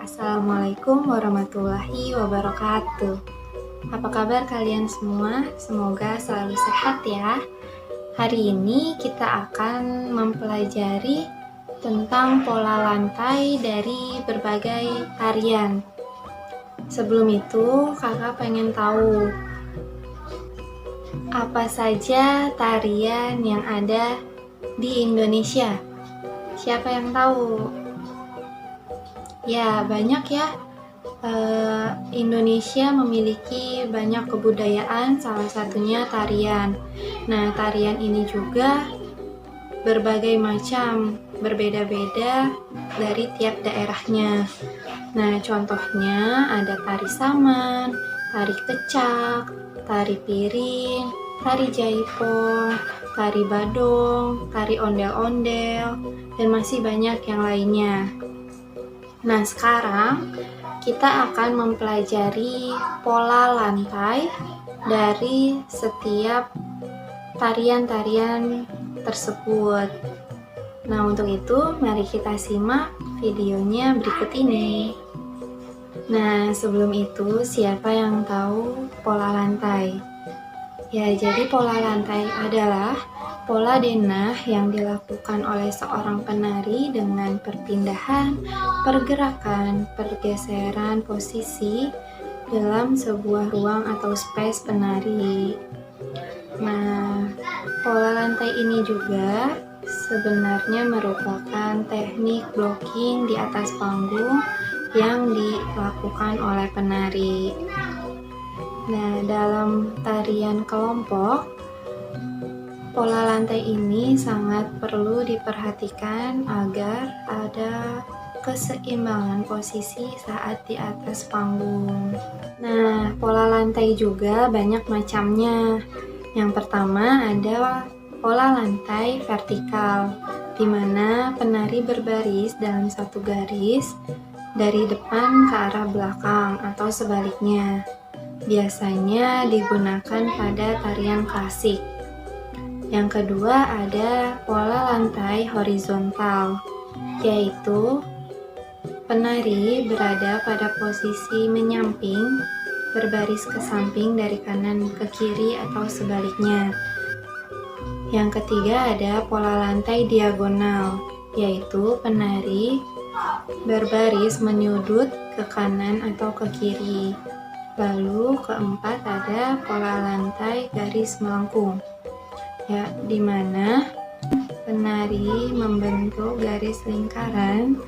Assalamualaikum warahmatullahi wabarakatuh. Apa kabar kalian semua? Semoga selalu sehat ya. Hari ini kita akan mempelajari tentang pola lantai dari berbagai tarian. Sebelum itu, kakak pengen tahu apa saja tarian yang ada di Indonesia. Siapa yang tahu? Ya, banyak ya. Indonesia memiliki banyak kebudayaan, salah satunya tarian. Nah, tarian ini juga berbagai macam, berbeda-beda dari tiap daerahnya. Nah, contohnya ada tari saman, tari kecak, tari piring, tari jaipong, tari badong, tari ondel-ondel, dan masih banyak yang lainnya. Nah, sekarang kita akan mempelajari pola lantai dari setiap tarian-tarian tersebut. Nah, untuk itu mari kita simak videonya berikut ini. Nah, sebelum itu siapa yang tahu pola lantai? Ya, jadi pola lantai adalah pola denah yang dilakukan oleh seorang penari dengan perpindahan, pergerakan, pergeseran posisi dalam sebuah ruang atau space penari. Nah, pola lantai ini juga sebenarnya merupakan teknik blocking di atas panggung yang dilakukan oleh penari. Nah, dalam tarian kelompok, pola lantai ini sangat perlu diperhatikan agar ada keseimbangan posisi saat di atas panggung. Nah, pola lantai juga banyak macamnya. Yang pertama ada pola lantai vertikal, di mana penari berbaris dalam satu garis dari depan ke arah belakang atau sebaliknya. Biasanya digunakan pada tarian klasik. Yang kedua ada pola lantai horizontal, yaitu penari berada pada posisi menyamping, berbaris ke samping dari kanan ke kiri atau sebaliknya. Yang ketiga ada pola lantai diagonal, yaitu penari berbaris menyudut ke kanan atau ke kiri. Lalu keempat ada pola lantai garis melengkung, ya, di mana penari membentuk garis lingkaran,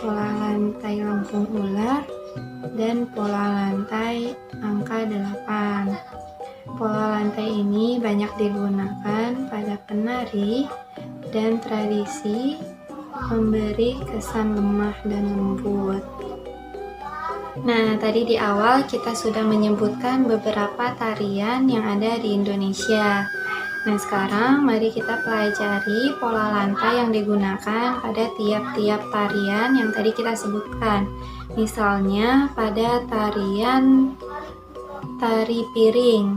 pola lantai lengkung ular, dan pola lantai angka 8. Pola lantai ini banyak digunakan pada penari dan tradisi memberi kesan lemah dan lembut. Nah, tadi di awal kita sudah menyebutkan beberapa tarian yang ada di Indonesia. Nah, sekarang mari kita pelajari pola lantai yang digunakan pada tiap-tiap tarian yang tadi kita sebutkan. Misalnya pada tarian tari piring.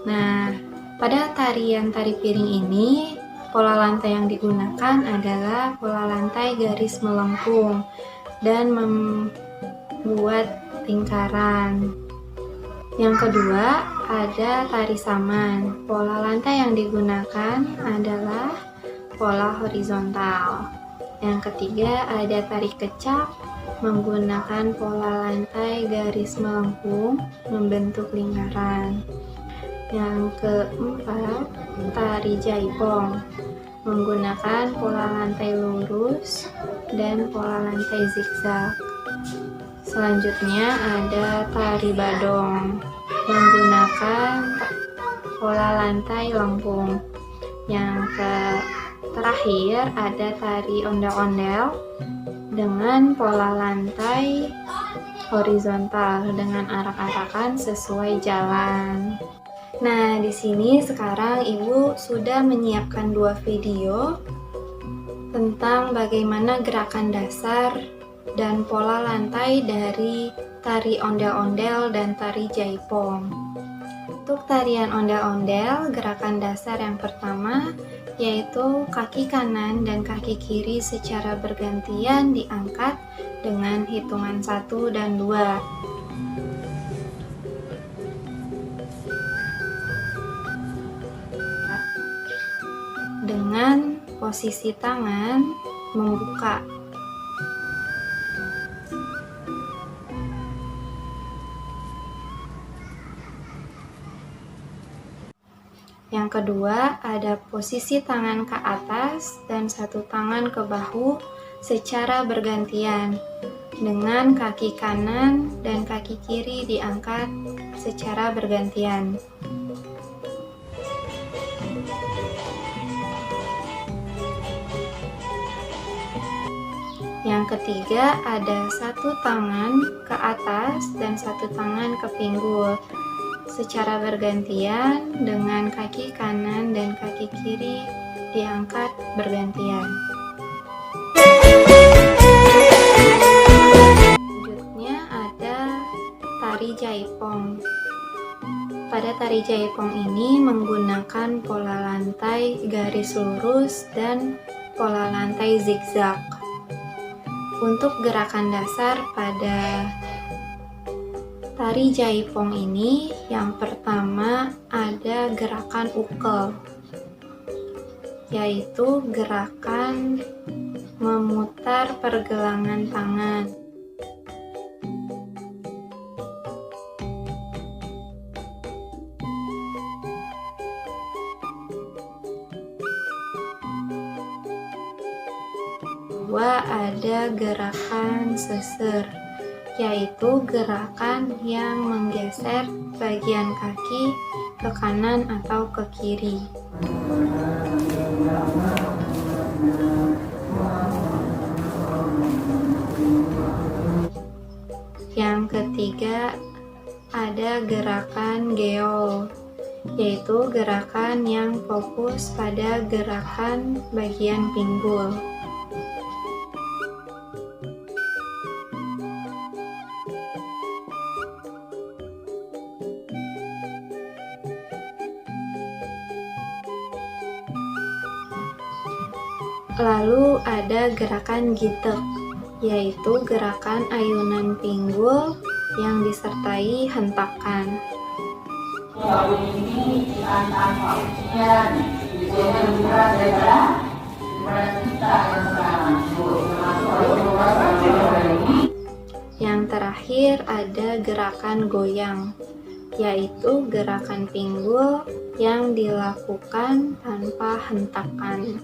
Nah, pada tarian tari piring ini, pola lantai yang digunakan adalah pola lantai garis melengkung dan membuat lingkaran. Yang kedua, ada tari saman. Pola lantai yang digunakan adalah pola horizontal. Yang ketiga, ada tari kecak menggunakan pola lantai garis melengkung membentuk lingkaran. Yang keempat, tari jaipong menggunakan pola lantai lurus dan pola lantai zigzag. Selanjutnya ada tari badong menggunakan pola lantai lengkung. Yang terakhir ada tari ondel-ondel dengan pola lantai horizontal dengan arak-arakan sesuai jalan. Nah, di sini sekarang Ibu sudah menyiapkan 2 video tentang bagaimana gerakan dasar dan pola lantai dari tari ondel-ondel dan tari jaipong. Untuk tarian ondel-ondel, gerakan dasar yang pertama yaitu kaki kanan dan kaki kiri secara bergantian diangkat dengan hitungan 1 dan 2. Dengan posisi tangan membuka. Yang kedua, ada posisi tangan ke atas dan satu tangan ke bahu secara bergantian, dengan kaki kanan dan kaki kiri diangkat secara bergantian. Yang ketiga, ada satu tangan ke atas dan satu tangan ke pinggul secara bergantian, dengan kaki kanan dan kaki kiri diangkat bergantian. Selanjutnya ada tari jaipong. Pada tari jaipong ini menggunakan pola lantai garis lurus dan pola lantai zigzag. Untuk gerakan dasar pada tari jaipong ini, yang pertama ada gerakan ukel, yaitu gerakan memutar pergelangan tangan. Kedua, ada gerakan seser, yaitu gerakan yang menggeser bagian kaki ke kanan atau ke kiri. Yang ketiga, ada gerakan geol, yaitu gerakan yang fokus pada gerakan bagian pinggul. Lalu ada gerakan gitek, yaitu gerakan ayunan pinggul yang disertai hentakan. Yang terakhir ada gerakan goyang, yaitu gerakan pinggul yang dilakukan tanpa hentakan.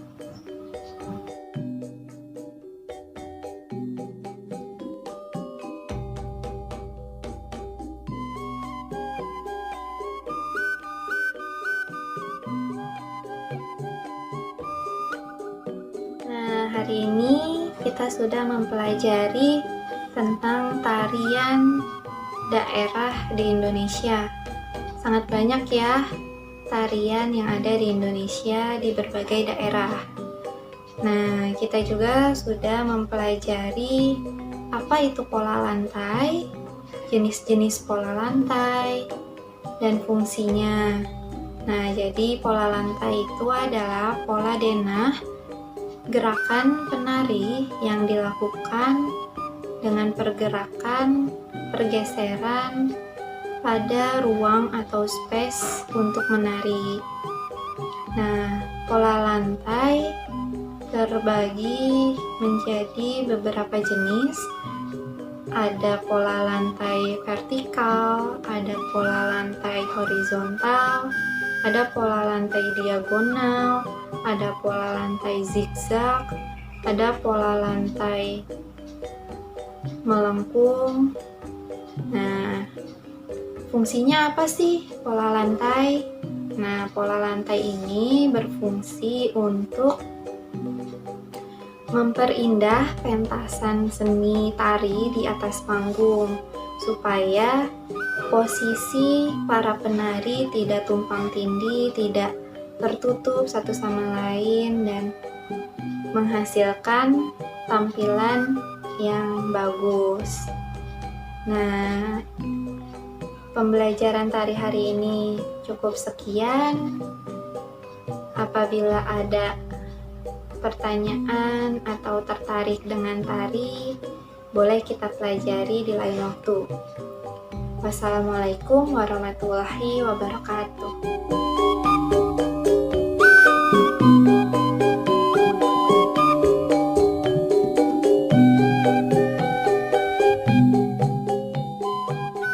Hari ini kita sudah mempelajari tentang tarian daerah di Indonesia. Sangat banyak ya tarian yang ada di Indonesia di berbagai daerah. Nah, kita juga sudah mempelajari apa itu pola lantai, jenis-jenis pola lantai, dan fungsinya. Nah, jadi pola lantai itu adalah pola denah, gerakan penari yang dilakukan dengan pergerakan pergeseran pada ruang atau space untuk menari. Nah, pola lantai terbagi menjadi beberapa jenis. Ada pola lantai vertikal, ada pola lantai horizontal, ada pola lantai diagonal, ada pola lantai zigzag, ada pola lantai melengkung. Nah, fungsinya apa sih pola lantai? Nah, pola lantai ini berfungsi untuk memperindah pentasan seni tari di atas panggung, supaya posisi para penari tidak tumpang tindih, tidak tertutup satu sama lain, dan menghasilkan tampilan yang bagus. Nah, pembelajaran tari hari ini cukup sekian. Apabila ada pertanyaan atau tertarik dengan tari, boleh kita pelajari di lain waktu. Wassalamualaikum warahmatullahi wabarakatuh.